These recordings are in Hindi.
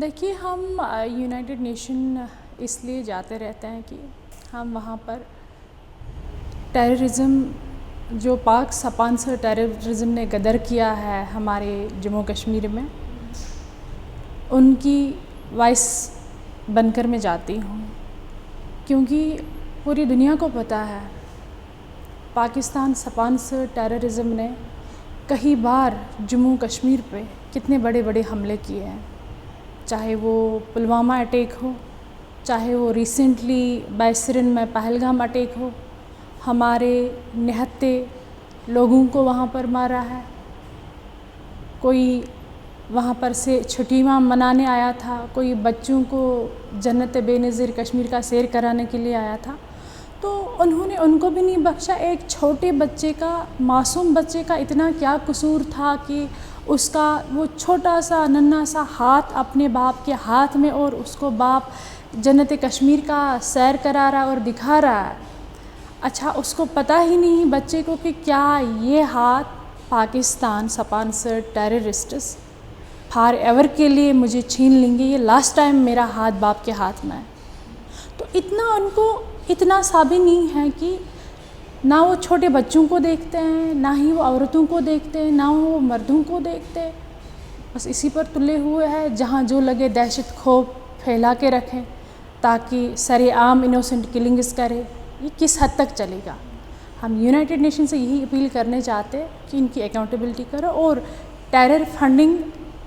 देखिए, हम यूनाइटेड नेशन इसलिए जाते रहते हैं कि हम वहाँ पर टेररिज़्म जो पाक स्पॉन्सर टेररिज़्म ने गदर किया है हमारे जम्मू कश्मीर में, उनकी वॉइस बनकर मैं जाती हूँ। क्योंकि पूरी दुनिया को पता है पाकिस्तान स्पॉन्सर टेररिज़्म ने कई बार जम्मू कश्मीर पे कितने बड़े बड़े हमले किए हैं। चाहे वो पुलवामा अटैक हो, चाहे वो रिसेंटली बैसरन में पहलगाम अटैक हो, हमारे निहत्ते लोगों को वहाँ पर मारा है। कोई वहाँ पर से छुट्टियाँ मनाने आया था, कोई बच्चों को जन्नत बेनज़ीर कश्मीर का सैर कराने के लिए आया था, तो उन्होंने उनको भी नहीं बख्शा। एक छोटे बच्चे का, मासूम बच्चे का इतना क्या कसूर था कि उसका वो छोटा सा नन्हा सा हाथ अपने बाप के हाथ में, और उसको बाप जन्नत कश्मीर का सैर करा रहा और दिखा रहा है। अच्छा, उसको पता ही नहीं बच्चे को कि क्या ये हाथ Pakistan sponsor terrorists for ever के लिए मुझे छीन लेंगे, ये लास्ट टाइम मेरा हाथ बाप के हाथ में है। तो इतना उनको इतना सा भी नहीं है कि ना वो छोटे बच्चों को देखते हैं, ना ही वो औरतों को देखते हैं, ना वो मर्दों को देखते हैं। बस इसी पर तुले हुए हैं, जहाँ जो लगे दहशत खौफ फैला के रखें ताकि सरेआम इनोसेंट किलिंग्स करे। ये किस हद तक चलेगा? हम यूनाइटेड नेशन से यही अपील करने चाहते हैं कि इनकी अकाउंटेबिलिटी करो, और टेरर फंडिंग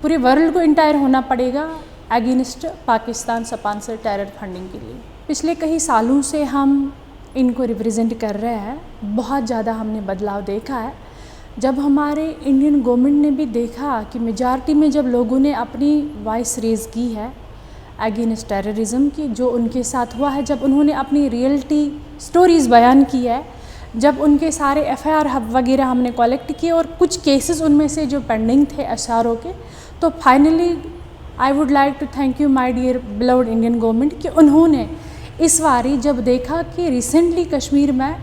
पूरे वर्ल्ड को इंटायर होना पड़ेगा against Pakistan sponsor terror funding के लिए। पिछले कई सालों से हम इनको रिप्रेजेंट कर रहे हैं। बहुत ज़्यादा हमने बदलाव देखा है। जब हमारे इंडियन गवर्नमेंट ने भी देखा कि मेजॉरिटी में जब लोगों ने अपनी वॉइस रेज़ की है अगेंस्ट टेररिज्म की, जो उनके साथ हुआ है, जब उन्होंने अपनी रियलिटी स्टोरीज़ बयान की है, जब उनके सारे FIR वगैरह हमने कलेक्ट किए और कुछ केसेस उनमें से जो पेंडिंग थे SRO के, तो finally I would like to thank you my dear beloved Indian government कि उन्होंने इस बारी जब देखा कि रिसेंटली कश्मीर में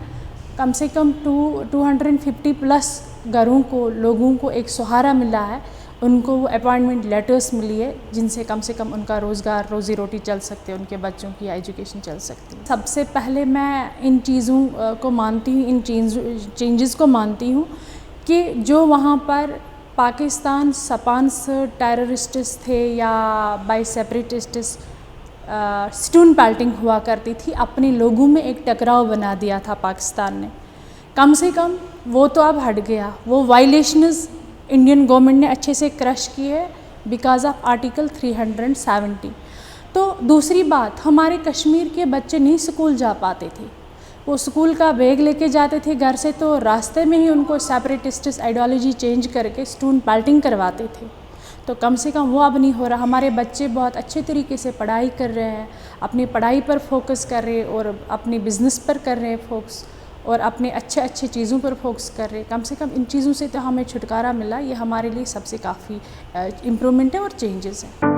कम से कम 250 प्लस घरों को, लोगों को एक सहारा मिला है, उनको वो अपॉइंटमेंट लेटर्स मिली है जिनसे कम से कम उनका रोज़गार, रोज़ी रोटी चल सकते हैं, उनके बच्चों की एजुकेशन चल सकती है। सबसे पहले मैं इन चीज़ों को मानती हूँ, इन चेंजेस को मानती हूँ कि जो वहाँ पर पाकिस्तान स्पॉन्सर टेररिस्ट्स थे या बाय सेपरेटिस्ट्स स्टोन पेल्टिंग हुआ करती थी, अपने लोगों में एक टकराव बना दिया था पाकिस्तान ने। कम से कम वो तो अब हट गया। वो वायलेशंस इंडियन गवर्नमेंट ने अच्छे से क्रश किए बिकॉज ऑफ आर्टिकल 370। तो दूसरी बात, हमारे कश्मीर के बच्चे नहीं स्कूल जा पाते थे। वो स्कूल का बैग लेके जाते थे घर से, तो रास्ते में ही उनको सेपरेटिस्ट आइडियोलॉजी चेंज करके स्टोन पेल्टिंग करवाते थे। तो कम से कम वो अब नहीं हो रहा। हमारे बच्चे बहुत अच्छे तरीके से पढ़ाई कर रहे हैं, अपनी पढ़ाई पर फोकस कर रहे हैं, और अपने बिज़नेस पर कर रहे हैं फोकस, और अपने अच्छे चीज़ों पर फोकस कर रहे हैं। कम से कम इन चीज़ों से तो हमें छुटकारा मिला। ये हमारे लिए सबसे काफ़ी इम्प्रूवमेंट है और चेंजेस हैं।